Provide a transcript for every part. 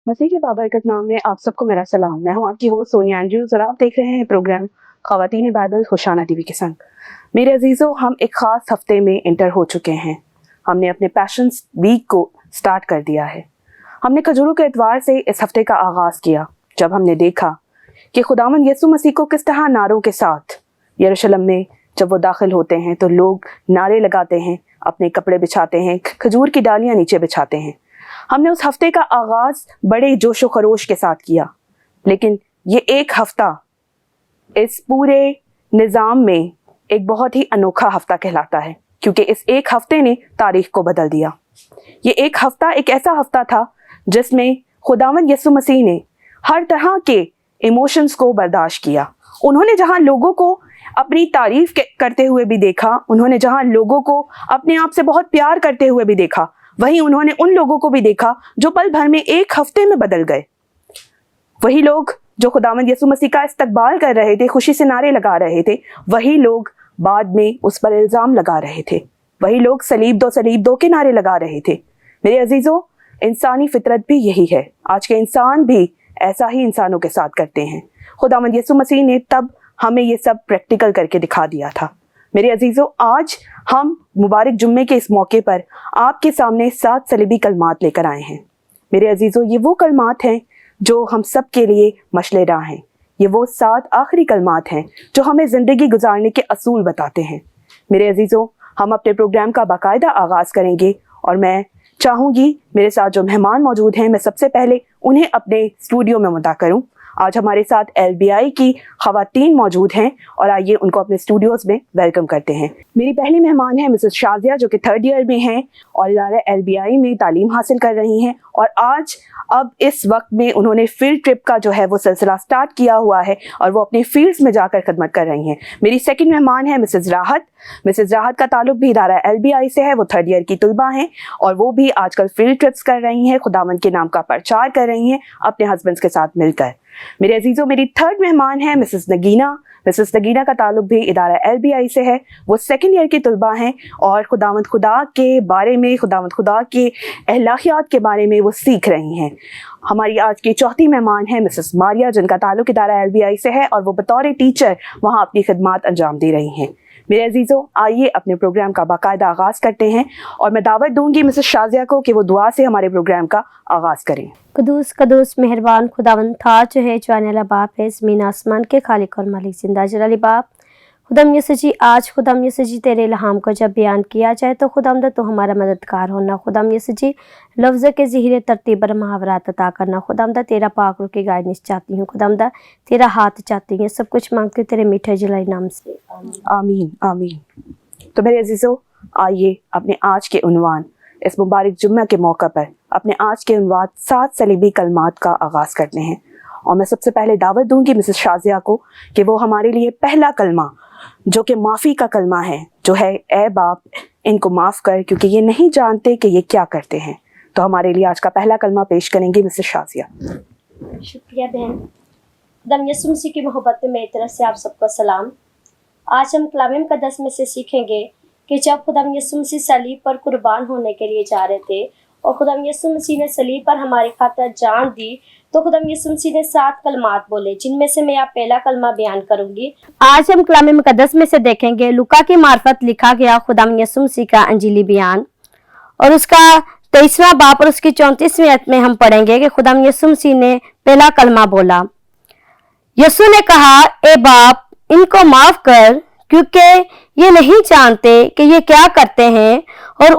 मसीह के बाबरकत नाम में आप सबको मेरा सलाम। मैं हूँ आपकी होस्ट सोनिया एंड्रयूज और आप देख रहे हैं प्रोग्राम ख़वातीन बाइबल होशाना टीवी के संग। मेरे अजीज़ों, हम एक ख़ास हफ्ते में एंटर हो चुके हैं। हमने अपने पैशंस वीक को स्टार्ट कर दिया है। हमने खजूरों के एतवार से इस हफ्ते का आगाज़ किया, जब हमने देखा कि खुदावंद यीशु मसीह को किस तरह नारों के साथ यरूशलेम में जब वो दाखिल होते हैं तो लोग नारे लगाते हैं, अपने कपड़े बिछाते हैं, खजूर की डालियाँ नीचे बिछाते हैं। हमने उस हफ्ते का आगाज बड़े जोशो खरोश के साथ किया, लेकिन ये एक हफ्ता इस पूरे निज़ाम में एक बहुत ही अनोखा हफ्ता कहलाता है, क्योंकि इस एक हफ्ते ने तारीख को बदल दिया। ये एक हफ्ता एक ऐसा हफ्ता था जिसमें खुदावंद यीशु मसीह ने हर तरह के इमोशंस को बर्दाश्त किया। उन्होंने जहां लोगों को अपनी तारीफ करते हुए भी देखा, उन्होंने जहां लोगों को अपने आप से बहुत प्यार करते हुए भी देखा, वहीं उन्होंने उन लोगों को भी देखा जो पल भर में एक हफ्ते में बदल गए। वही लोग जो खुदावंद यीशु मसीह का इस्तकबाल कर रहे थे, खुशी से नारे लगा रहे थे, वही लोग बाद में उस पर इल्जाम लगा रहे थे। वही लोग सलीब दो के नारे लगा रहे थे। मेरे अजीजों, इंसानी फितरत भी यही है। आज के इंसान भी ऐसा ही इंसानों के साथ करते हैं। खुदावंद यीशु मसीह ने तब हमें ये सब प्रैक्टिकल करके दिखा दिया था। मेरे अजीजों, आज हम मुबारक जुम्मे के इस मौके पर आपके सामने 7 सलीबी कलमात लेकर आए हैं। मेरे अजीजों, ये वो कलमात हैं जो हम सब के लिए मशले राह हैं। ये वो 7 आखिरी कलमात हैं जो हमें ज़िंदगी गुजारने के असूल बताते हैं। मेरे अजीजों, हम अपने प्रोग्राम का बाकायदा आगाज़ करेंगे और मैं चाहूँगी मेरे साथ जो मेहमान मौजूद हैं, मैं सबसे पहले उन्हें अपने स्टूडियो में मुदा करूँ। आज हमारे साथ LBI की ख़वातीन मौजूद हैं और आइए उनको अपने स्टूडियोज़ में वेलकम करते हैं। मेरी पहली मेहमान है मिसेस शाजिया, जो कि 3rd ईयर में हैं और इदारा LBI में तालीम हासिल कर रही हैं, और आज अब इस वक्त में उन्होंने फील्ड ट्रिप का जो है वो सिलसिला स्टार्ट किया हुआ है और वो अपने फील्ड्स में जाकर खिदमत कर रही हैं। मेरी सेकंड मेहमान है मिसेस राहत। मिसेस राहत का ताल्लुक भी इदारा LBI से है। वो 3rd ईयर की तुलबा हैं और वो भी आजकल फील्ड ट्रिप्स कर रही हैं, खुदावंद के नाम का प्रचार कर रही हैं अपने हस्बैंड्स के साथ मिलकर। मेरे अजीजों, मेरी 3rd मेहमान है मिसेस नगीना। मिसेस नगीना का ताल्लुक भी इदारा LBI से है। वो 2nd ईयर की तुलबा हैं और खुदावंद खुदा के बारे में, खुदावंद खुदा के अहलाकियात के बारे में वो सीख रही हैं। हमारी आज की 4थी मेहमान है मिसेस मारिया, जिनका ताल्लुक इदारा LBI से है और वो बतौर टीचर वहाँ अपनी खिदमात अंजाम दे रही हैं। मेरे अजीज़ों, आइए अपने प्रोग्राम का बाकायदा आगाज़ करते हैं और मैं दावत दूंगी मिसेस शाजिया को कि वो दुआ से हमारे प्रोग्राम का आगाज़ करें। कदूस कदूस मेहरबान खुदावंद था जो है जाने वाला बाप है, ज़मीन आसमान के खालिक और मालिक जिंदा जलाली बाप। खुदाम यीशु जी, आज खुदाम यीशु जी तेरे इल्हाम को जब बयान किया जाए तो खुदाम तो हमारा मददगार होना। खुदाम यीशु जी, लफ्ज़ के ज़हीरे तरतीब पर मुहावरात अता करना। खुदाम तेरा पाक रूह की गाइडेंस चाहती हूँ। खुदाम तेरा हाथ चाहती हूँ। सब कुछ मांगती हूँ तेरे मीठे जलाई नाम से, आमीन आमीन। तो मेरे अजीज़ों, आइए अपने आज के उन्वान, इस मुबारक जुम्मे के मौका पर अपने आज के उन्वान 7 सलीबी कलमात का आगाज़ करते हैं। और मैं सबसे पहले दावत दूंगी मिसेस शाजिया को कि वो हमारे लिए पहला कलमा, जो कि माफ़ी का कलमा है, जो है ए बाप इनको माफ़ कर क्योंकि ये नहीं जानते कि ये क्या करते हैं। तो हमारे लिए आज का पहला कलमा पेश करेंगे मिसेस शाजिया। शुक्रिया बहन। खुदाम यीशु मसीह की मोहब्बत में मेरी तरफ से आप सबको सलाम। आज हम कलाम मुक़द्दस में से सीखेंगे कि जब खुदाम यीशु मसीह सलीब पर कुर्बान होने के लिए जा रहे थे और खुदाम यीशु मसीह ने सलीब पर हमारी खातिर जान दी, तो खुदाम यीशु मसीह ने 7 कलमात बोले, जिनमें से मैं आप पहला कलमा बयान करूंगी। आज हम कलाम मुक़द्दस में से देखेंगे लूका की मार्फत लिखा गया खुदाम यीशु मसीह का अंजीली बयान, और उसका 23वां बाब और उसकी 34वीं आयत में हम पढ़ेंगे कि खुदाम यीशु मसीह ने पहला कलमा बोला। यीशु ने कहा, ए बाप इनको माफ कर क्योंकि ये नहीं जानते कि ये क्या करते हैं। और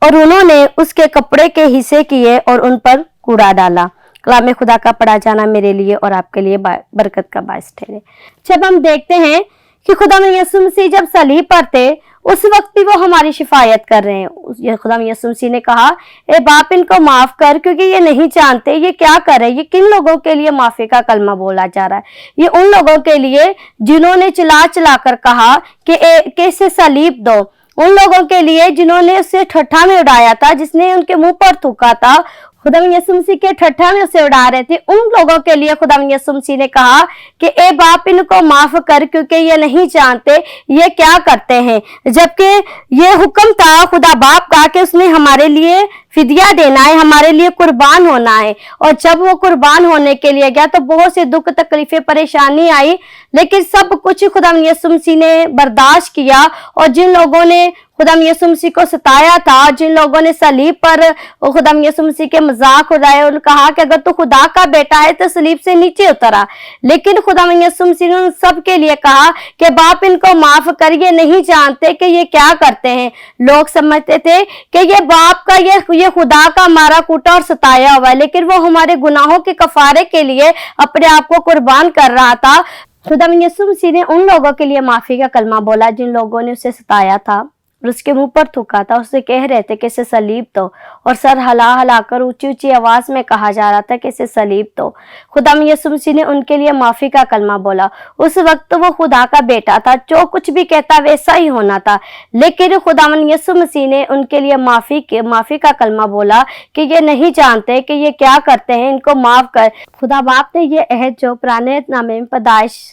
उन्होंने उसके कपड़े के हिस्से किए और उन पर कूड़ा डाला। कलाम खुदा का पढ़ा जाना मेरे लिए और आपके लिए बरकत का बायस ठहरे। जब हम देखते हैं कि खुदा यीशु मसीह जब सलीब पर थे, उस वक्त भी वो हमारी शिफायत कर रहे हैं। खुदा यीशु मसीह ने कहा, ए बाप इनको माफ कर क्योंकि ये नहीं जानते ये क्या कर रहे हैं। ये किन लोगों के लिए माफी का कलमा बोला जा रहा है? ये उन लोगों के लिए जिन्होंने चिल्ला चिल्ला कर कहा कि इसे सलीब दो, उन लोगों के लिए जिन्होंने उसे ठट्ठा में उड़ाया था, जिसने उनके मुंह पर थूका था, खुदा यीशु मसीह के ठट्ठा में उसे उड़ा रहे थे। उन लोगों के लिए खुदा यीशु मसीह ने कहा कि ए बाप इनको माफ कर क्योंकि ये नहीं जानते ये क्या करते हैं। जबकि ये हुक्म था खुदा बाप का कि उसने हमारे लिए फिदिया देना है, हमारे लिए कुर्बान होना है। और जब वो कुर्बान होने के लिए गया तो बहुत से दुख तकलीफें परेशानी आई, लेकिन सब कुछ खुदा यीशु मसीह ने बर्दाश्त किया। और जिन लोगों ने खुदा यीशु मसीह को सताया था, जिन लोगों ने सलीब पर खुदा यीशु मसीह के मजाक उड़ाए और कहा कि अगर तू खुदा का बेटा है तो सलीब से नीचे उतरा, लेकिन खुदा यीशु मसीह ने उन सब के लिए कहा कि बाप इनको माफ कर, ये नहीं जानते कि ये क्या करते हैं। लोग समझते थे कि ये बाप का ये खुदा का मारा कूटा और सताया हुआ है, लेकिन वो हमारे गुनाहों के कफारे के लिए अपने आप को कुर्बान कर रहा था। खुदा यीशु मसीह ने उन लोगों के लिए माफी का कलमा बोला जिन लोगों ने उसे सताया था और उसके मुंह पर थूका था। उससे कह रहे थे कि इसे सलीब दो, और सर हला हला कर ऊंची ऊंची आवाज में कहा जा रहा था कि इसे सलीब दो। खुदा यीशु मसीह ने उनके लिए माफी का कलमा बोला। उस वक्त वो खुदा का बेटा था, जो कुछ भी कहता वैसा ही होना था, लेकिन खुदा यीशु मसीह ने उनके लिए माफी का कलमा बोला कि ये नहीं जानते कि ये क्या करते हैं, इनको माफ कर। खुदा बाप ने ये अहद जो पुराने नामे में पैदाइश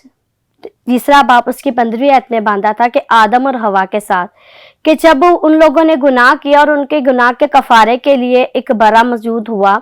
3 बाप उसकी 15वीं आयत में बांधा था कि आदम और हवा के साथ, कि जब उन लोगों ने गुनाह किया और उनके गुनाह के कफारे के लिए एक बरा मौजूद हुआ,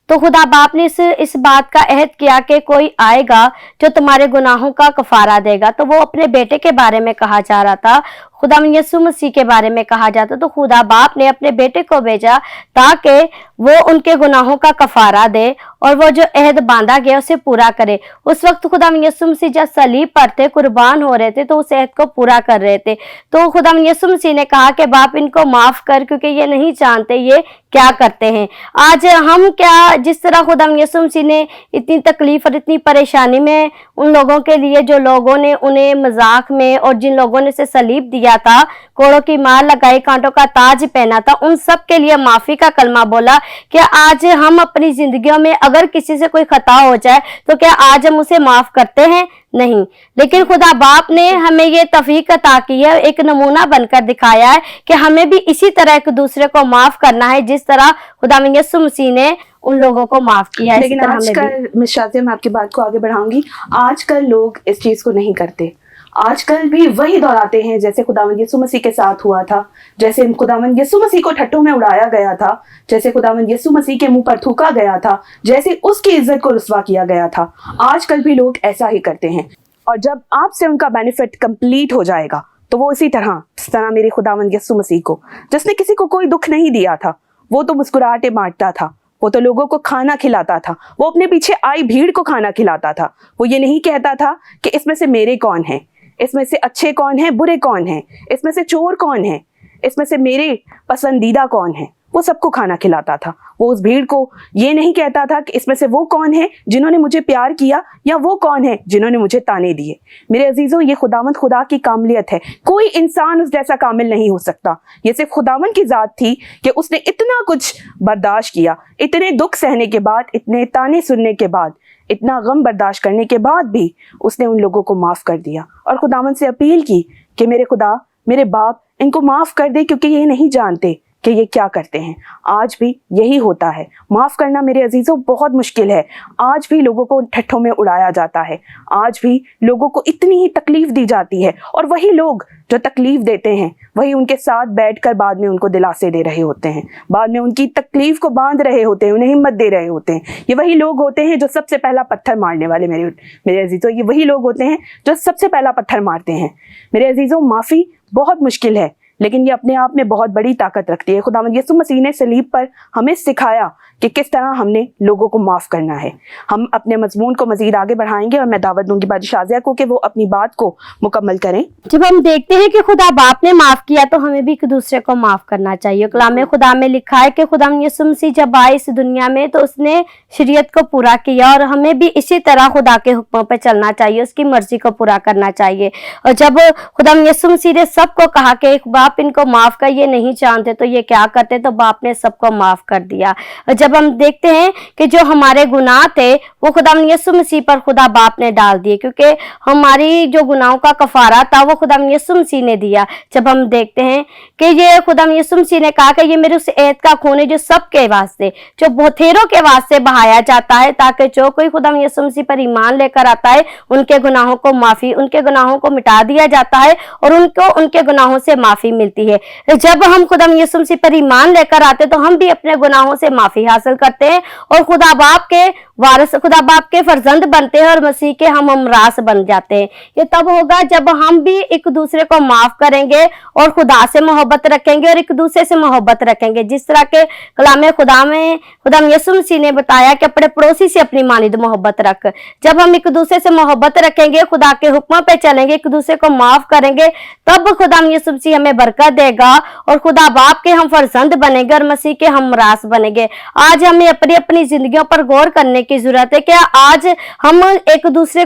तो खुदा बाप ने इस बात का अहद किया कि कोई आएगा जो तुम्हारे गुनाहों का कफारा देगा। तो वो अपने बेटे के बारे में कहा जा रहा था, खुदा यीशु मसीह के बारे में कहा जाता। तो खुदा बाप ने अपने बेटे को भेजा ताकि वो उनके गुनाहों का कफारा दे और वो जो अहद बांधा गया उसे पूरा करे। उस वक्त खुदा यीशु मसीह जब सलीब पर थे, कुर्बान हो रहे थे, तो उस अहद को पूरा कर रहे थे। तो खुदा यीशु मसीह ने कहा कि बाप इनको माफ कर, क्योंकि ये नहीं जानते ये क्या करते हैं। आज हम क्या, जिस तरह खुदा यीशु मसीह ने इतनी तकलीफ और इतनी परेशानी में उन लोगों के लिए, जो लोगों ने उन्हें मजाक में और जिन लोगों ने उसे सलीब दिया था, कोड़ों की मार लगाई, कांटों का ताज पहना था, उन सब के लिए माफी का कलमा बोला कि आज हम अपनी जिंदगियों में अगर किसी से कोई खता हो जाए तो क्या आज हम उसे माफ करते हैं? नहीं। लेकिन खुदा बाप ने हमें ये तौफीक अता की है, एक नमूना बनकर दिखाया है कि हमें भी इसी तरह एक दूसरे को माफ करना है जिस तरह खुदा यीशु मसीह ने उन लोगों को माफ किया है। लेकिन आजकल मिस शाज़िया, मैं आपकी बात को आगे बढ़ाऊंगी, आजकल लोग इस चीज को नहीं करते। आजकल भी वही दोहराते हैं जैसे खुदावंद यीशु मसीह के साथ हुआ था, जैसे खुदावंद यीशु मसीह को ठट्ठों में उड़ाया गया था, जैसे खुदावंद यीशु मसीह के मुंह पर थूका गया था, जैसे उसकी इज्जत को रुस्वा किया गया था। आजकल भी लोग ऐसा ही करते हैं, और जब आपसे उनका बेनिफिट कंप्लीट हो जाएगा तो वो इसी तरह मेरे खुदावंद यीशु मसीह को, जिसने किसी को कोई दुख नहीं दिया था, वो तो मुस्कुराहटें बांटता था, वो तो लोगों को खाना खिलाता था, वो अपने पीछे आई भीड़ को खाना खिलाता था। वो ये नहीं कहता था कि इसमें से मेरे कौन है, इसमें से अच्छे कौन है, बुरे कौन है, इसमें से चोर कौन है, इसमें से मेरे पसंदीदा कौन है। वो सबको खाना खिलाता था। वो उस भीड़ को ये नहीं कहता था कि इसमें से वो कौन है जिन्होंने मुझे प्यार किया, या वो कौन है जिन्होंने मुझे ताने दिए। मेरे अजीजों, ये खुदावंद खुदा की कामलियत है। कोई इंसान उस जैसा कामिल नहीं हो सकता। ये सिर्फ खुदावंद की जात थी कि उसने इतना कुछ बर्दाश्त किया, इतने दुख सहने के बाद, इतने ताने सुनने के बाद, इतना गम बर्दाश्त करने के बाद भी उसने उन लोगों को माफ कर दिया और खुदावंद से अपील की कि मेरे खुदा, मेरे बाप, इनको माफ कर दे, क्योंकि ये नहीं जानते कि ये क्या करते हैं। आज भी यही होता है। माफ करना मेरे अजीजों बहुत मुश्किल है। आज भी लोगों को ठट्ठों में उड़ाया जाता है, आज भी लोगों को इतनी ही तकलीफ दी जाती है, और वही लोग जो तकलीफ देते हैं वही उनके साथ बैठकर बाद में उनको दिलासे दे रहे होते हैं, बाद में उनकी तकलीफ को बांध रहे होते हैं, उन्हें हिम्मत दे रहे होते हैं। ये वही लोग होते हैं जो सबसे पहला पत्थर मारने वाले, मेरे अजीजों, ये वही लोग होते हैं जो सबसे पहला पत्थर मारते हैं। मेरे अजीजों, माफी बहुत मुश्किल है, लेकिन ये अपने आप में बहुत बड़ी ताकत रखती है। खुदावंद यीशु मसीह ने सलीब पर हमें सिखाया कि किस तरह हमने लोगों को माफ करना है। हम अपने मजमून को मजीद आगे बढ़ाएंगे और मैं दावत दूंगी बाजी शाज़िया को कि वो अपनी बात को मुकम्मल करें। जब हम देखते हैं कि खुदा बाप ने माफ किया तो हमें भी एक दूसरे को माफ करना चाहिए। कलाम खुदा में लिखा है कि खुदा यीशु मसीह जब आए इस दुनिया में तो उसने शरीयत को पूरा किया, और हमें भी इसी तरह खुदा के हुक्मों पर चलना चाहिए, उसकी मर्जी को पूरा करना चाहिए। और जब खुदा यीशु मसीह ने सबको कहा कि बाप इनको माफ कर, ये नहीं जानते तो ये क्या करते, तो बाप ने सबको माफ कर दिया। और जब हम देखते हैं कि जो हमारे गुनाह थे वो खुदा यीशु मसीह पर खुदा बाप ने डाल दिए, क्योंकि हमारी जो गुनाहों का कफारा था वो खुदा यीशु मसीह ने दिया। जब हम देखते हैं कि ये खुदा यीशु मसीह ने कहा कि ये मेरे उस ऐत का खून है जो सबके वास्ते, जो बहुतेरों के वास्ते बहाया जाता है, ताकि जो कोई खुदा यीशु मसीह पर ईमान लेकर आता है उनके गुनाहों को माफी, उनके गुनाहों को मिटा दिया जाता है और उनको उनके गुनाहों से माफी मिलती है। जब हम खुदा यीशु मसीह पर ईमान लेकर आते तो हम भी अपने गुनाहों से माफी हासिल करते हैं और खुदा बाप के वारिस, खुदा बाप के फर्जंद बनते हैं और मसीह के हम हमरास बन जाते हैं। ये तब होगा जब हम भी एक दूसरे को माफ करेंगे और खुदा से मोहब्बत रखेंगे और एक दूसरे से मोहब्बत रखेंगे। जिस तरह के कलाम खुदा में खुदा यीशु मसीह ने बताया कि अपने पड़ोसी से अपनी मानिद मोहब्बत रख। जब हम एक दूसरे से मोहब्बत रखेंगे, खुदा के हुक्मों पे चलेंगे, एक दूसरे को माफ करेंगे, तब खुदा यीशु मसीह हमें बरकत देगा और खुदा बाप के हम फर्जंद बनेंगे और मसीह के हमरास बनेंगे। आज हमें अपनी अपनी जिंदगियों पर गौर करने की जरूरत है। क्या आज हम एक दूसरे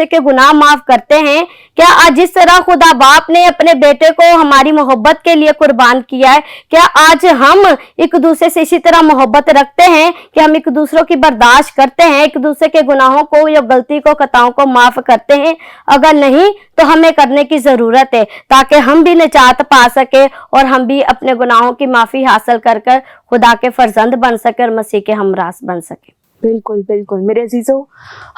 के गुनाह माफ करते हैं? क्या आज जिस तरह खुदा बाप ने अपने बेटे को हमारी मोहब्बत के लिए कुर्बान किया है, क्या आज हम एक दूसरे से इसी तरह मोहब्बत रखते हैं कि हम एक दूसरों की बर्दाश्त करते हैं, एक दूसरे के गुनाहों को या गलती को, खताओं को माफ करते हैं? अगर नहीं तो हमें करने की जरूरत है ताकि हम भी निजात पा सके और हम भी अपने गुनाहों की माफी हासिल कर कर खुदा के फर्जंद बन सके और मसीह के हमरास बन सके। बिल्कुल बिल्कुल मेरे अजीजों,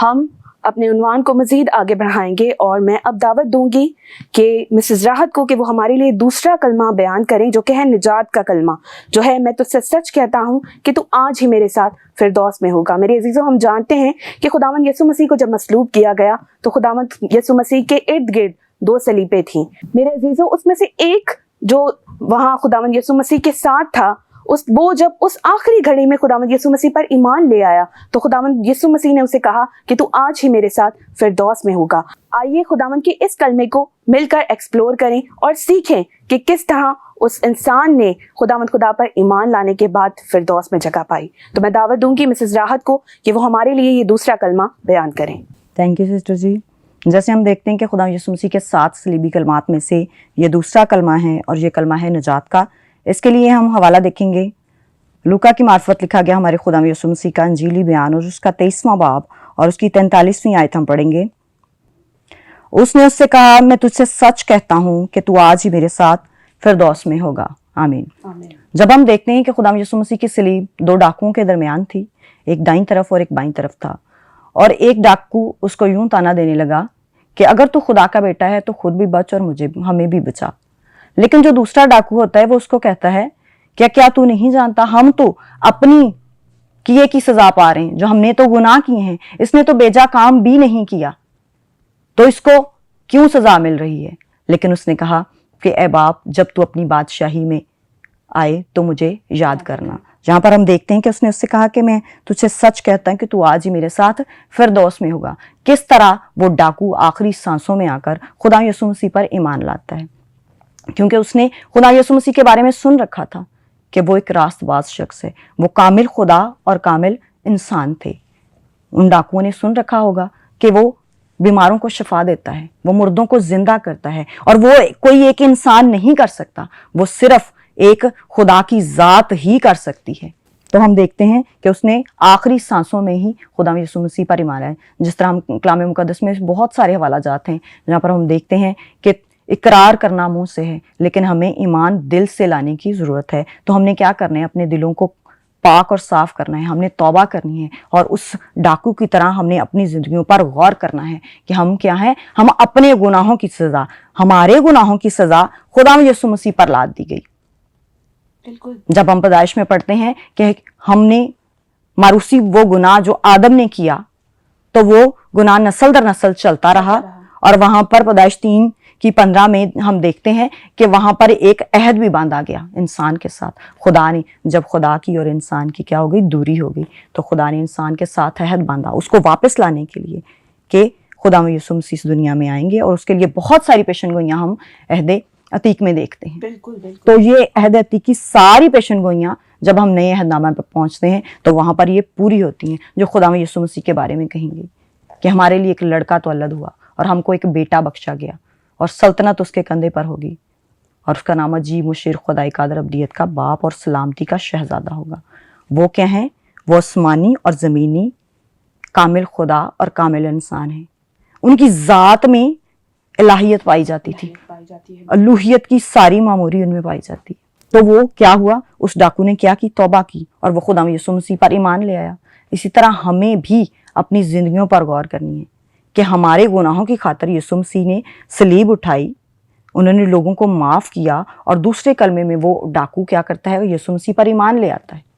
हम अपने उन्वान को मजीद आगे बढ़ाएंगे और मैं अब दावत दूंगी कि मिसेस राहत को कि वो हमारे लिए दूसरा कलमा बयान करें जो कि है निजात का कलमा, जो है मैं तुझसे सच कहता हूँ कि तू आज ही मेरे साथ फिरदौस में होगा। मेरे अजीजों, हम जानते हैं कि खुदावंद यीशु मसीह को जब मसलूब किया गया तो खुदावंद यीशु मसीह के इर्द गिर्द 2 सलीबें थीं। मेरे अजीजों, उसमें से एक जो वहाँ खुदावंद यीशु मसीह के साथ था, वो जब उस आखिरी घड़ी में खुदावंद यीशु मसीह पर ईमान ले आया तो खुदावंद यीशु मसीह ने उसे कहा कि तू आज ही मेरे साथ फिरदौस में होगा। आइए खुदावंद के इस कलमे को मिलकर एक्सप्लोर करें और सीखें कि किस तरह उस इंसान ने खुदावंद खुदा पर ईमान लाने के बाद फिरदौस में जगह पाई। तो मैं दावत दूंगी मिसेस राहत को कि वो हमारे लिए ये दूसरा कलमा बयान करें। थैंक यू सिस्टर जी। जैसे हम देखते हैं कि खुदा यीशु मसीह के 7 सलीबी कलमात में से ये दूसरा कलमा है और ये कलमा है निजात का। इसके लिए हम हवाला देखेंगे, लूका की मार्फत लिखा गया हमारे खुदा यीशु मसीह का अंजीली बयान और उसका 23वां बाब और उसकी 43वीं आयत हम पढ़ेंगे। उसने उससे कहा, मैं तुझसे सच कहता हूँ कि तू आज ही मेरे साथ फिरदौस में होगा। आमीन। जब हम देखते हैं कि खुदा यीशु मसीह की सलीब 2 डाकुओं के दरमियान थी, एक दाईं तरफ और एक बाईं तरफ था, और एक डाकू उसको यूं ताना देने लगा कि अगर तू खुदा का बेटा है तो खुद भी बच और हमें भी बचा। लेकिन जो दूसरा डाकू होता है वो उसको कहता है क्या तू नहीं जानता, हम तो अपनी किए की सजा पा रहे हैं, जो हमने तो गुनाह किए हैं, इसने तो बेजा काम भी नहीं किया, तो इसको क्यों सजा मिल रही है। लेकिन उसने कहा कि ए बाप, जब तू अपनी बादशाही में आए तो मुझे याद करना। जहां पर हम देखते हैं कि उसने उससे कहा कि मैं तुझसे सच कहता हूं कि तू आज ही मेरे साथ फिरदौस में होगा। किस तरह वो डाकू आखिरी सांसों में आकर खुदा यीशु मसीह पर ईमान लाता है, क्योंकि उसने खुदा यीशु मसीह के बारे में सुन रखा था कि वो एक रास्तबाज शख्स है, वो कामिल खुदा और कामिल इंसान थे। उन डाकुओं ने सुन रखा होगा कि वो बीमारों को शिफा देता है, वो मुर्दों को जिंदा करता है, और वो कोई एक इंसान नहीं कर सकता, वो सिर्फ एक खुदा की जात ही कर सकती है। तो हम देखते हैं कि उसने आखिरी सांसों में ही खुदा यीशु मसीह पर ईमान लाया। जिस तरह हम कलाम मुकद्दस में बहुत सारे हवाला जात हैं जहाँ पर हम देखते हैं कि इकरार करना मुंह से है, लेकिन हमें ईमान दिल से लाने की जरूरत है। तो हमने क्या करना है, अपने दिलों को पाक और साफ करना है, हमने तौबा करनी है, और उस डाकू की तरह हमने अपनी जिंदगियों पर गौर करना है कि हम क्या हैं, हम अपने गुनाहों की सजा, हमारे गुनाहों की सजा खुदा यीशु मसीह पर लाद दी गई। जब हम पैदाइश में पढ़ते हैं कि हमने मारूसी वो गुनाह जो आदम ने किया, तो वो गुनाह नस्ल दर नस्ल चलता रहा, और वहां पर पैदाइश 3:15 में हम देखते हैं कि वहां पर एक अहद भी बांधा गया इंसान के साथ। खुदा ने, जब खुदा की और इंसान की क्या हो गई, दूरी हो गई, तो खुदा ने इंसान के साथ अहद बांधा उसको वापस लाने के लिए कि खुदा यीशु मसीह इस दुनिया में आएंगे, और उसके लिए बहुत सारी पेशन गोइयां हम अहद अतीक में देखते हैं। बिल्कुल। तो ये अहद अतीक की सारी पेशन गोइयां जब हम नए अहदनामा पर पहुंचते हैं तो वहां पर ये पूरी होती हैं, जो खुदा यीशु मसीह के बारे में कहेंगे कि हमारे लिए एक लड़का तो अल्लाह हुआ और हमको एक बेटा बख्शा गया, और सल्तनत उसके कंधे पर होगी, और उसका नाम अजीब मुशीर खुदाई कादर अब्दियत का बाप और सलामती का शहजादा होगा। वो क्या है, वो आसमानी और ज़मीनी कामिल खुदा और कामिल इंसान है। उनकी ज़ात में इलाहियत पाई जाती थी, अलूहियत की सारी मामूरी उनमें पाई जाती है। तो वो क्या हुआ, उस डाकू ने क्या की, तौबा की, और वो खुदा यीशु मसीह पर ईमान ले आया। इसी तरह हमें भी अपनी जिंदगियों पर गौर करनी है कि हमारे गुनाहों की खातिर यीशु मसीह ने सलीब उठाई, उन्होंने लोगों को माफ किया, और दूसरे कलमे में वो डाकू क्या करता है, वो यीशु मसीह पर ईमान ले आता है।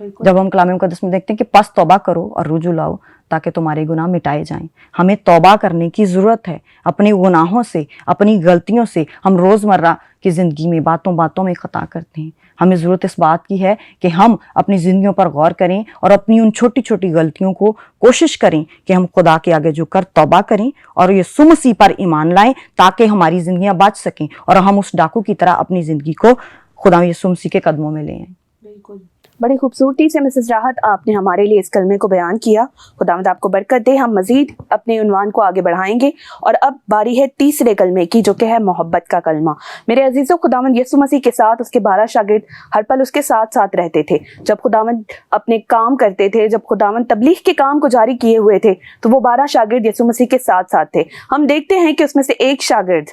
जब हम कलाम मुकद्दस में देखते हैं कि पस तौबा करो और रुजू लाओ ताकि तुम्हारे गुनाह मिटाए जाएं। हमें तौबा करने की ज़रूरत है अपने गुनाहों से, अपनी गलतियों से। हम रोज़मर्रा की ज़िंदगी में बातों बातों में ख़ता करते हैं। हमें ज़रूरत इस बात की है कि हम अपनी ज़िंदगियों पर गौर करें और अपनी उन छोटी छोटी गलतियों को कोशिश करें कि हम खुदा के आगे झुककर तौबा करें और यीशु मसीह पर ईमान लाएं ताकि हमारी ज़िंदगियां बच सकें और हम उस डाकू की तरह अपनी ज़िंदगी को खुदा यीशु मसीह के कदमों में ले आएं। बिल्कुल, बड़ी खूबसूरती से मिसेस राहत आपने हमारे लिए इस कलमे को बयान किया। खुदावंद आपको बरकत दे। हम मजीद अपने उन्वान को आगे बढ़ाएंगे और अब बारी है तीसरे कलमे की, जो कि है मोहब्बत का कलमा। मेरे अजीज़ों, खुदावंद यीशु मसीह के साथ उसके 12 शागिर्द हर पल उसके साथ साथ रहते थे। जब खुदावंद अपने काम करते थे, जब खुदावंद तबलीग के काम को जारी किए हुए थे, तो वो 12 शागिर्द यीशु मसीह के साथ साथ थे। हम देखते हैं कि उसमें से एक शागिर्द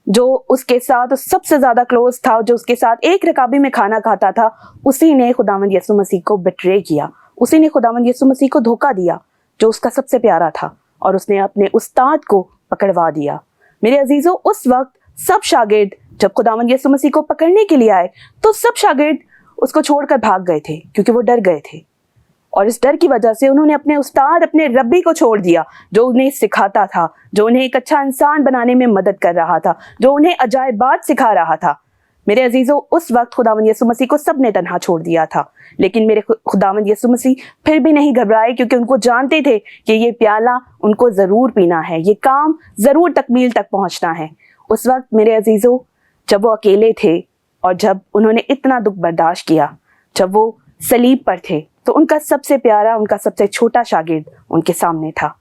जो उसके साथ सबसे ज्यादा क्लोज था, जो उसके साथ एक रकाबी में खाना खाता था, उसी ने खुदावंद यीशु मसीह को बिट्रे किया। उसी ने खुदावंद यीशु मसीह को धोखा दिया, जो उसका सबसे प्यारा था, और उसने अपने उस्ताद को पकड़वा दिया। मेरे अजीजों, उस वक्त सब शागिर्द जब खुदावंद यीशु मसीह को पकड़ने के लिए आए, तो सब शागिर्द उसको छोड़कर भाग गए थे, क्योंकि वो डर गए थे। और इस डर की वजह से उन्होंने अपने उस्ताद, अपने रब्बी को छोड़ दिया, जो उन्हें सिखाता था, जो उन्हें एक अच्छा इंसान बनाने में मदद कर रहा था, जो उन्हें अजायबात सिखा रहा था। मेरे अजीजों, उस वक्त खुदावंद यीशु मसीह को सबने तन्हा छोड़ दिया था। लेकिन मेरे खुदावंद यीशु मसीह फिर भी नहीं घबराए, क्योंकि उनको जानते थे कि ये प्याला उनको ज़रूर पीना है, ये काम ज़रूर तकमील तक पहुँचना है। उस वक्त मेरे अजीजों, जब वो अकेले थे और जब उन्होंने इतना दुख बर्दाश्त किया, जब वो सलीब पर थे, तो उनका सबसे प्यारा, उनका सबसे छोटा शागिर्द उनके सामने था।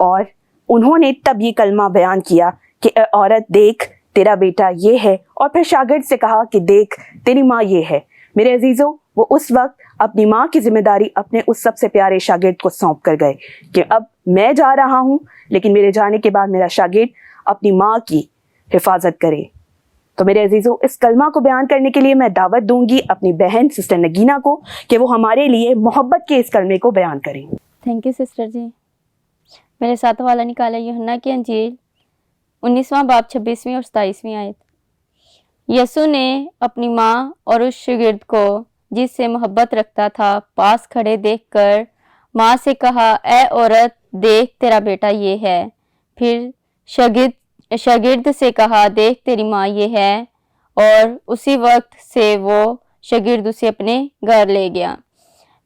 और उन्होंने तब ये कलमा बयान किया कि ए औरत, देख तेरा बेटा ये है, और फिर शागिर्द से कहा कि देख तेरी माँ ये है। मेरे अजीजों, वो उस वक्त अपनी माँ की जिम्मेदारी अपने उस सबसे प्यारे शागिर्द को सौंप कर गए कि अब मैं जा रहा हूँ, लेकिन मेरे जाने के बाद मेरा शागिर्द अपनी माँ की हिफाजत करे। तो मेरे अजीजों, इस कलमा को बयान करने के लिए मैं दावत दूंगी अपनी बहन सिस्टर नगीना को कि वो हमारे लिए मोहब्बत के इस कलमे को बयान करें। थैंक यू सिस्टर जी। मेरे साथ वाला निकाला यूहन्ना की अंजील 19वां बाब 26वीं और 27वीं आयत। यसु ने अपनी माँ और उस शागिर्द को जिससे मोहब्बत रखता था पास खड़े देखकर माँ से कहा, ए औरत, देख तेरा बेटा ये है। फिर शागिर्द से कहा, देख तेरी माँ ये है। और उसी वक्त से वो शागिर्द उसे अपने घर ले गया।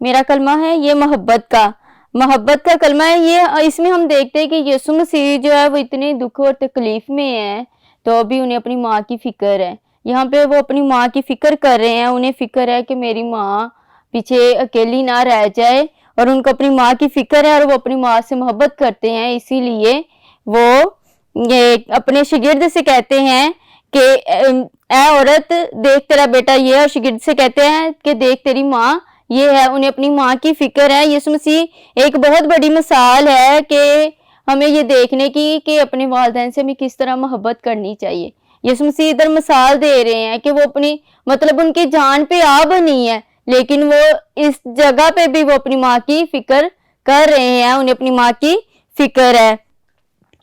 मेरा कलमा है ये मोहब्बत का कलमा है। ये इसमें हम देखते हैं कि यीशु मसीह जो है वो इतने दुख और तकलीफ में है, तो अभी उन्हें अपनी माँ की फिक्र है। यहाँ पे वो अपनी माँ की फिक्र कर रहे हैं। उन्हें फिक्र है कि मेरी माँ पीछे अकेली ना रह जाए, और उनको अपनी माँ की फिक्र है और वो अपनी माँ से मोहब्बत करते हैं। इसीलिए वो ये अपने शागिर्द से कहते हैं कि ए औरत, देख तेरा बेटा ये है, और शागिर्द से कहते हैं कि देख तेरी माँ ये है। उन्हें अपनी माँ की फिक्र है। यीशु मसीह एक बहुत बड़ी मिसाल है कि हमें ये देखने की कि अपने वालिदैन से हमें किस तरह मोहब्बत करनी चाहिए। यीशु मसीह इधर मिसाल दे रहे हैं कि वो अपनी उनकी जान पे आ बनी है, लेकिन वो इस जगह पे भी वो अपनी माँ की फिक्र कर रहे हैं। उन्हें अपनी माँ की फिक्र है।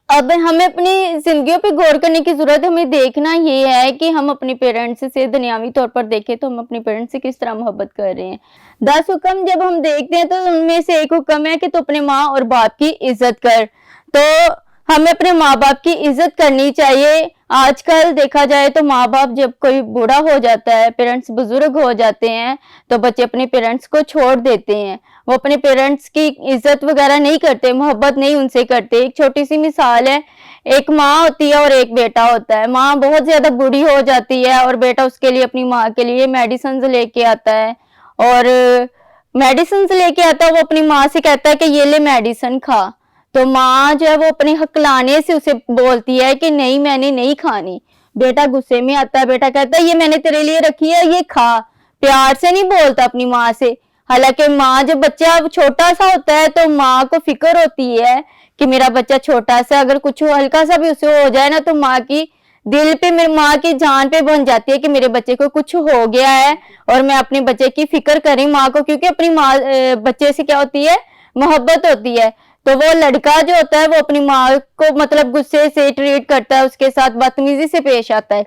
अब हमें अपनी जिंदगियों पे गौर करने की जरूरत है। हमें देखना ये है कि हम अपने पेरेंट्स से दुनियावी तौर पर देखें तो हम अपने पेरेंट्स से किस तरह मोहब्बत कर रहे हैं। 10 हुक्म जब हम देखते हैं तो उनमें से एक हुक्म है कि तू अपने माँ और बाप की इज्जत कर। तो हमें अपने माँ बाप की इज्जत करनी चाहिए। आजकल देखा जाए तो माँ बाप जब कोई बूढ़ा हो जाता है, पेरेंट्स बुजुर्ग हो जाते हैं, तो बच्चे अपने पेरेंट्स को छोड़ देते हैं। वो अपने पेरेंट्स की इज्जत वगैरह नहीं करते, मोहब्बत नहीं उनसे करते। एक छोटी सी मिसाल है, एक माँ होती है और एक बेटा होता है। माँ बहुत ज्यादा बूढ़ी हो जाती है और बेटा उसके लिए, अपनी माँ के लिए मेडिसिन लेके आता है, और मेडिसिन लेके आता है। वो अपनी माँ से कहता है कि ये ले मेडिसिन खा। तो माँ जो है वो अपने हकलाने से उसे बोलती है कि नहीं, मैंने नहीं खानी। बेटा गुस्से में आता है, बेटा कहता है ये मैंने तेरे लिए रखी है, ये खा। प्यार से नहीं बोलता अपनी माँ से। हालांकि माँ, जब बच्चा छोटा सा होता है तो माँ को फिक्र होती है कि मेरा बच्चा छोटा सा, अगर कुछ हल्का सा भी उसे हो जाए ना, तो माँ की दिल पे, मेरी माँ की जान पे बन जाती है कि मेरे बच्चे को कुछ हो गया है और मैं अपने बच्चे की फिक्र करी माँ को, क्योंकि अपनी माँ बच्चे से क्या होती है, मोहब्बत होती है। तो वो लड़का जो होता है वो अपनी माँ को मतलब गुस्से से ट्रीट करता है, उसके साथ बदतमीजी से पेश आता है।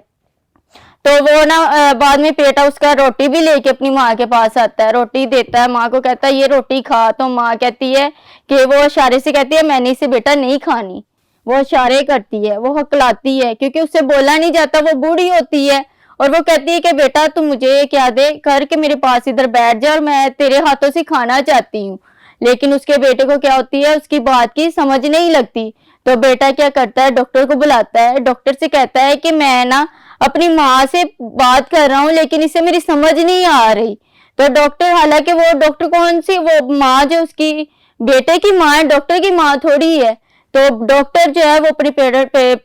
तो वो ना बाद में बेटा उसका रोटी भी लेके अपनी माँ के पास आता है, रोटी देता है, माँ को कहता है ये रोटी खा। तो माँ कहती है कि वो इशारे से कहती है मैंने इसे बेटा नहीं खानी, वो इशारे करती है, वो हकलाती है क्योंकि उससे बोला नहीं जाता, वो बूढ़ी होती है। और वो कहती है कि बेटा तू मुझे क्या दे कर के मेरे पास इधर बैठ जा और मैं तेरे हाथों से खाना चाहती हूँ। लेकिन उसके बेटे को क्या होती है, उसकी बात की समझ नहीं लगती। तो बेटा क्या करता है, डॉक्टर को बुलाता है, डॉक्टर से कहता है कि मैं ना अपनी माँ से बात कर रहा हूँ लेकिन इसे मेरी समझ नहीं आ रही। तो डॉक्टर, हालांकि वो डॉक्टर कौन सी, वो माँ जो उसकी बेटे की माँ है, डॉक्टर की माँ थोड़ी है। तो डॉक्टर जो है वो अपने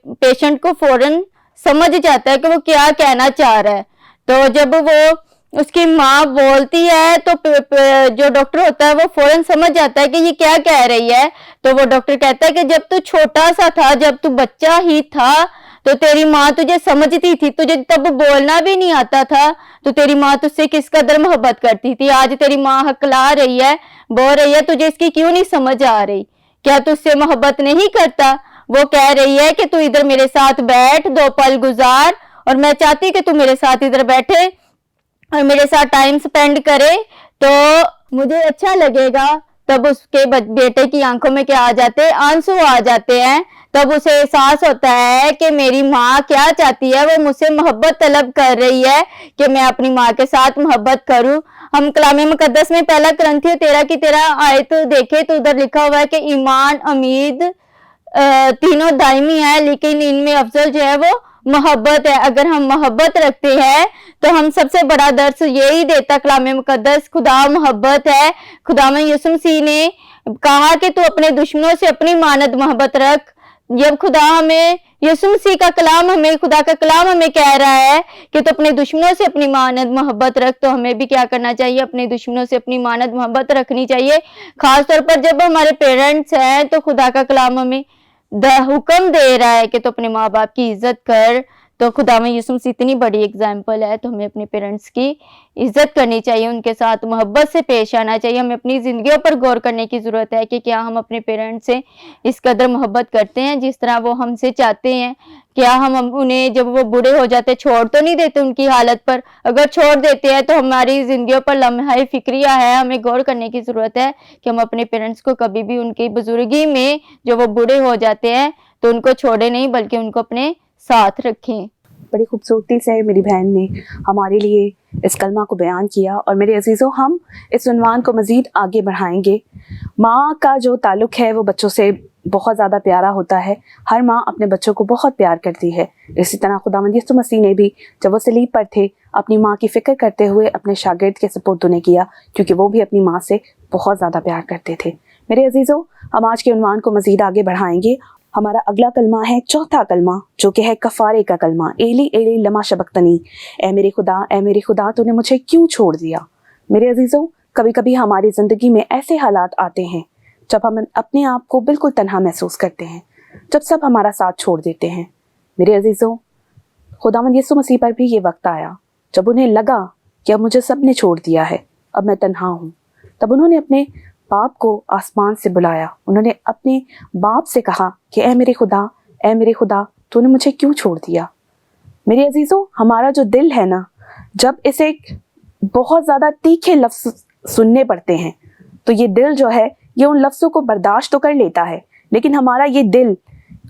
पेशेंट को फौरन समझ जाता है कि वो क्या कहना चाह रहा है। तो जब वो उसकी माँ बोलती है तो जो डॉक्टर होता है वो फौरन समझ जाता है कि ये क्या कह रही है। तो वो डॉक्टर कहता है कि जब तू छोटा सा था, जब तू बच्चा ही था तो तेरी माँ तुझे समझती थी, तुझे तब बोलना भी नहीं आता था, तो तेरी माँ तुझसे किस कदर मोहब्बत करती थी। आज तेरी माँ हकला रही है, बोल रही है, तुझे इसकी क्यों नहीं समझ आ रही, क्या तुझसे मोहब्बत नहीं करता। वो कह रही है कि तू इधर मेरे साथ बैठ, 2 पल गुजार, और मैं चाहती कि तू मेरे साथ इधर बैठे और मेरे साथ टाइम स्पेंड करे तो मुझे अच्छा लगेगा। तब उसके बेटे की आंखों में क्या आ जाते हैं, आंसू आ जाते हैं। तब उसे एहसास होता है कि मेरी माँ क्या चाहती है, वो मुझसे मोहब्बत तलब कर रही है कि मैं अपनी माँ के साथ मोहब्बत करूं। हम कलाम मुकद्दस में पहला करंथियों 13 की 13 आयत देखे तो उधर लिखा हुआ है कि ईमान, उम्मीद तीनों दायमी है, लेकिन इनमें अफजल जो है वो मोहब्बत है। अगर हम मोहब्बत रखते हैं तो हम सबसे बड़ा दर्स यही देता कलाम मुकद्दस, खुदा मोहब्बत है। खुदावंद यीशु मसीह ने कहा कि तू अपने दुश्मनों से अपनी मानद मोहब्बत रख। जब खुदा हमें, यीशु मसीह का कलाम हमें, खुदा का कलाम हमें कह रहा है कि तो अपने दुश्मनों से अपनी मानद मोहब्बत रख, तो हमें भी क्या करना चाहिए, अपने दुश्मनों से अपनी मानद मोहब्बत रखनी चाहिए। खास तौर पर जब हमारे पेरेंट्स हैं तो खुदा का कलाम हमें हुक्म दे रहा है कि तो अपने माँ बाप की इज्जत कर। तो खुदा में यीशु मसीह इतनी बड़ी एग्जाम्पल है, तो हमें अपने पेरेंट्स की इज्जत करनी चाहिए, उनके साथ मोहब्बत से पेश आना चाहिए। हमें अपनी जिंदगियों पर गौर करने की जरूरत है कि क्या हम अपने पेरेंट्स से इस कदर मोहब्बत करते हैं जिस तरह वो हमसे चाहते हैं। क्या हम उन्हें जब वो बूढ़े हो जाते छोड़ तो नहीं देते उनकी हालत पर, अगर छोड़ देते हैं तो हमारी जिंदगियों पर लम्हा फिक्रिया है। हमें गौर करने की जरूरत है कि हम अपने पेरेंट्स को कभी भी उनकी बुजुर्गी में जो वो बूढ़े हो जाते हैं तो उनको छोड़े नहीं, बल्कि उनको अपने साथ रखें। बड़ी खूबसूरती से मेरी बहन ने हमारे लिए इस कलमा को बयान किया। और मेरे अजीज़ों, हम इस उन्वान को मज़ीद आगे बढ़ाएंगे। माँ का जो ताल्लुक़ है वो बच्चों से बहुत ज़्यादा प्यारा होता है। हर माँ अपने बच्चों को बहुत प्यार करती है। इसी तरह खुदावंद यीशु मसीह ने भी जब वो सलीब पर थे अपनी माँ की फ़िक्र करते हुए अपने शागिर्द के सुपुर्द उन्हें किया, क्योंकि वो भी अपनी माँ से बहुत ज़्यादा प्यार करते थे। मेरे अजीज़ों, हम आज के उन्वान को मज़ीद आगे बढ़ाएंगे। हमारा अगला कलमा है चौथा कलमा, जो कि है कफ़ारे का कलमा। एली एली लमा शबक्तनी, ए मेरे खुदा तूने मुझे क्यों छोड़ दिया। मेरे अजीज़ों, कभी कभी हमारी ज़िंदगी में ऐसे हालात आते हैं जब हम अपने आप को बिल्कुल तन्हा महसूस करते हैं, जब सब हमारा साथ छोड़ देते हैं। मेरे अजीज़ों, खुदावंद यीशु मसीह पर भी ये वक्त आया जब उन्हें लगा कि अब मुझे सब ने छोड़ दिया है, अब मैं तन्हा हूँ। तब उन्होंने अपने बाप को आसमान से बुलाया। उन्होंने अपने बाप से कहा कि ए मेरे खुदा तूने मुझे क्यों छोड़ दिया। मेरे अजीज़ों, हमारा जो दिल है ना, जब इसे बहुत ज़्यादा तीखे लफ्ज़ सुनने पड़ते हैं तो ये दिल जो है ये उन लफ्ज़ों को बर्दाश्त तो कर लेता है, लेकिन हमारा ये दिल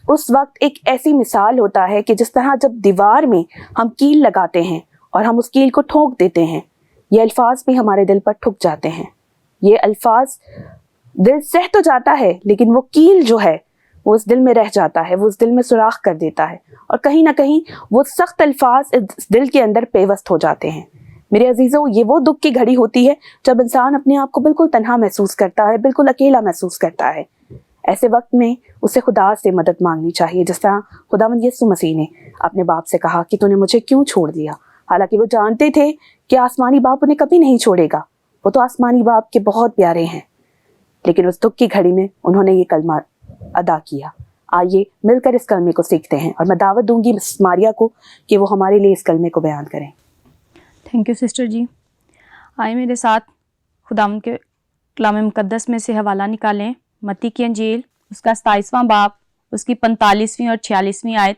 उस वक्त एक ऐसी मिसाल होता है कि जिस तरह जब दीवार में हम कील लगाते हैं और हम उस कील को ठोक देते हैं, ये अल्फाज भी हमारे दिल पर ठुक जाते हैं। ये अल्फाज दिल सह तो जाता है, लेकिन वो कील जो है वो उस दिल में रह जाता है, वो उस दिल में सुराख कर देता है, और कहीं ना कहीं वो सख्त अल्फाज इस दिल के अंदर पेवस्त हो जाते हैं। मेरे अजीज़ों, ये वो दुख की घड़ी होती है जब इंसान अपने आप को बिल्कुल तन्हा महसूस करता है, बिल्कुल अकेला महसूस करता है। ऐसे वक्त में उसे खुदा से मदद मांगनी चाहिए, जिस तरह खुदावंद यीशु मसीह ने अपने बाप से कहा कि तूने मुझे क्यों छोड़ दिया। हालांकि वो जानते थे कि आसमानी बाप उन्हें कभी नहीं छोड़ेगा, वो तो आसमानी बाप के बहुत प्यारे हैं, लेकिन उस दुख की घड़ी में उन्होंने ये कलमा अदा किया। आइए मिलकर इस कलमे को सीखते हैं, और मैं दावत दूंगी मिस मारिया को कि वो हमारे लिए इस कलमे को बयान करें। थैंक यू सिस्टर जी। आइए मेरे साथ खुदावंद के कलाम मुकद्दस में से हवाला निकालें। मत्ती की अंजील उसका 27वां बाब उसकी 45वीं और 46वीं आयत।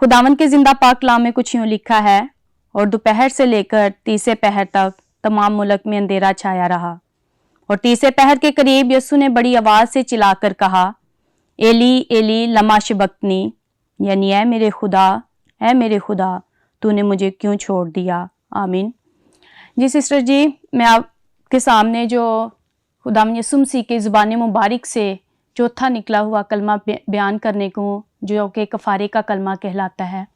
खुदावन के जिंदा पाक कलाम में कुछ यूँ लिखा है, और दोपहर से लेकर तीसरे पहर तक तमाम मुल्क में अंधेरा छाया रहा, और तीसरे पहर के करीब यीशु ने बड़ी आवाज़ से चिल्लाकर कहा, एली एली लमा शबक्तनी, यानी ऐ मेरे खुदा तूने मुझे क्यों छोड़ दिया। आमीन। जी सिस्टर जी, मैं आपके सामने जो खुदावंद यीशु मसीह की ज़ुबान मुबारक से चौथा निकला हुआ कलमा बयान करने को, जो कि कफ़ारे का कलमा कहलाता है।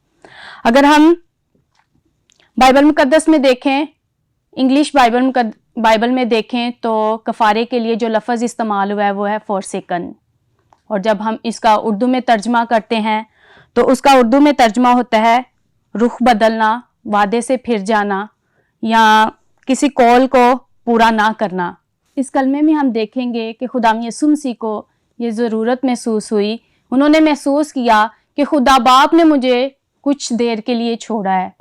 अगर हम बाइबल मुकद्दस में देखें, इंग्लिश बाइबल में देखें तो कफ़ारे के लिए जो लफ्ज़ इस्तेमाल हुआ है वो है फॉरसेकन, और जब हम इसका उर्दू में तर्जमा करते हैं तो उसका उर्दू में तर्जमा होता है रुख बदलना, वादे से फिर जाना, या किसी कॉल को पूरा ना करना। इस कलमे में हम देखेंगे कि खुदावंद यीशु मसीह को ये ज़रूरत महसूस हुई, उन्होंने महसूस किया कि खुदा बाप ने मुझे कुछ देर के लिए छोड़ा है,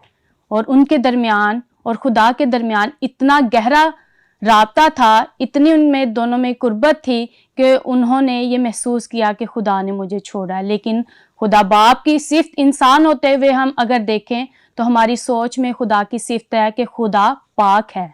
और उनके दरमियान और खुदा के दरमियान इतना गहरा राब्ता था, इतनी उनमें दोनों में कुर्बत थी कि उन्होंने ये महसूस किया कि खुदा ने मुझे छोड़ा है। लेकिन खुदा बाप की सिफ्त इंसान होते हुए हम अगर देखें तो हमारी सोच में खुदा की सिफ्त है कि खुदा पाक है,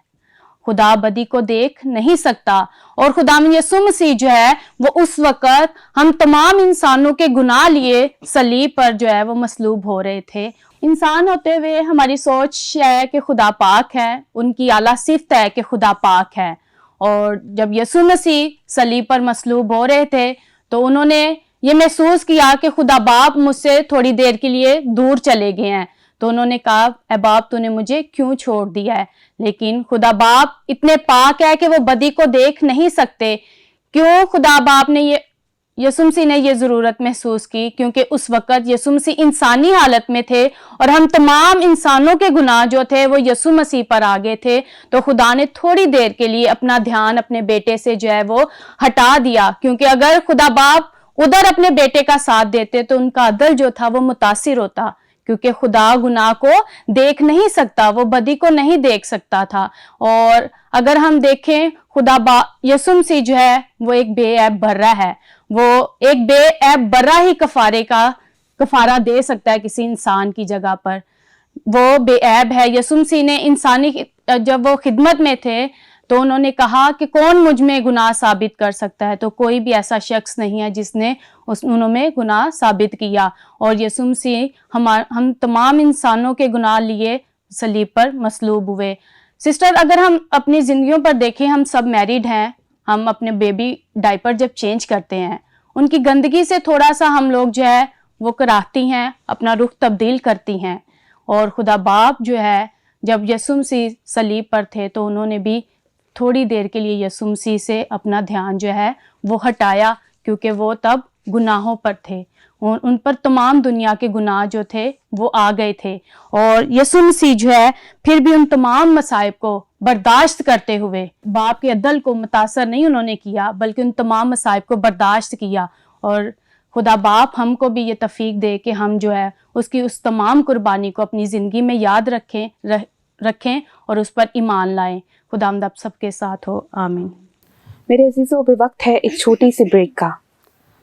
खुदा बदी को देख नहीं सकता, और खुदावंद यीशु मसीह जो है वो उस वक़्त हम तमाम इंसानों के गुनाह लिए सलीब पर जो है वो मसलूब हो रहे थे। इंसान होते हुए हमारी सोच है कि खुदा पाक है, उनकी आला सिफ्त है कि खुदा पाक है, और जब यीशु मसीह सलीब पर मसलूब हो रहे थे तो उन्होंने ये महसूस किया कि खुदा बाप मुझसे थोड़ी देर के लिए दूर चले गए हैं, तो उन्होंने कहा, ए बाप तूने मुझे क्यों छोड़ दिया है। लेकिन खुदा बाप इतने पाक है कि वो बदी को देख नहीं सकते। क्यों खुदा बाप ने यीशु मसीह ने ये ज़रूरत महसूस की? क्योंकि उस वक़्त यीशु मसीह इंसानी हालत में थे, और हम तमाम इंसानों के गुनाह जो थे वो यीशु मसीह पर आ गए थे। तो खुदा ने थोड़ी देर के लिए अपना ध्यान अपने बेटे से जो है वो हटा दिया, क्योंकि अगर खुदा बाप उधर अपने बेटे का साथ देते तो उनका अदल जो था वो मुतासिर होता, क्योंकि खुदा गुनाह को देख नहीं सकता, वो बदी को नहीं देख सकता था। और अगर हम देखें खुदा यीशु मसीह जो है वो एक बेऐब बर्रा है, वो एक बेऐब बर्रा ही कफारा दे सकता है किसी इंसान की जगह पर, वो बेऐब है। यीशु मसीह ने इंसानी जब वो खिदमत में थे तो उन्होंने कहा कि कौन मुझ में गुनाह साबित कर सकता है, तो कोई भी ऐसा शख्स नहीं है जिसने उन्होंने गुनाह साबित किया, और यीशु मसीह हम तमाम इंसानों के गुनाह लिए सलीब पर मसलूब हुए। सिस्टर, अगर हम अपनी ज़िंदगियों पर देखें, हम सब मैरिड हैं, हम अपने बेबी डायपर जब चेंज करते हैं, उनकी गंदगी से थोड़ा सा हम लोग जो है वो कराहती हैं, अपना रुख तब्दील करती हैं। और खुदा बाप जो है जब यीशु मसीह सलीब पर थे तो उन्होंने भी थोड़ी देर के लिए यीशु मसीह से अपना ध्यान जो है वो हटाया, क्योंकि वो तब गुनाहों पर थे, उन पर तमाम दुनिया के गुनाह जो थे वो आ गए थे। और यीशु मसीह जो है फिर भी उन तमाम मसाइब को बर्दाश्त करते हुए बाप के अदल को मुतासर नहीं उन्होंने किया, बल्कि उन तमाम मसाइब को बर्दाश्त किया। और खुदा बाप हमको भी ये तौफीक दे कि हम जो है उसकी उस तमाम कुर्बानी को अपनी ज़िंदगी में याद रखें और उस पर ईमान लाएं। खुदावंद आप सबके साथ हो। आमीन। मेरे अजीज़ों, अभी वक्त है एक छोटी सी ब्रेक का।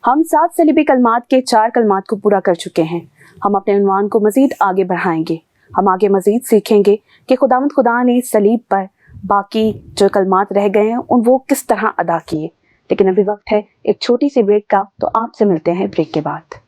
हम 7 सलीबी कलमात के 4 कलमात को पूरा कर चुके हैं। हम अपने उन्वान को मज़ीद आगे बढ़ाएंगे। हम आगे मज़ीद सीखेंगे कि खुदा ने सलीब पर बाकी जो कलमात रह गए हैं वो किस तरह अदा किए। लेकिन अभी वक्त है एक छोटी सी ब्रेक का, तो आपसे मिलते हैं ब्रेक के बाद।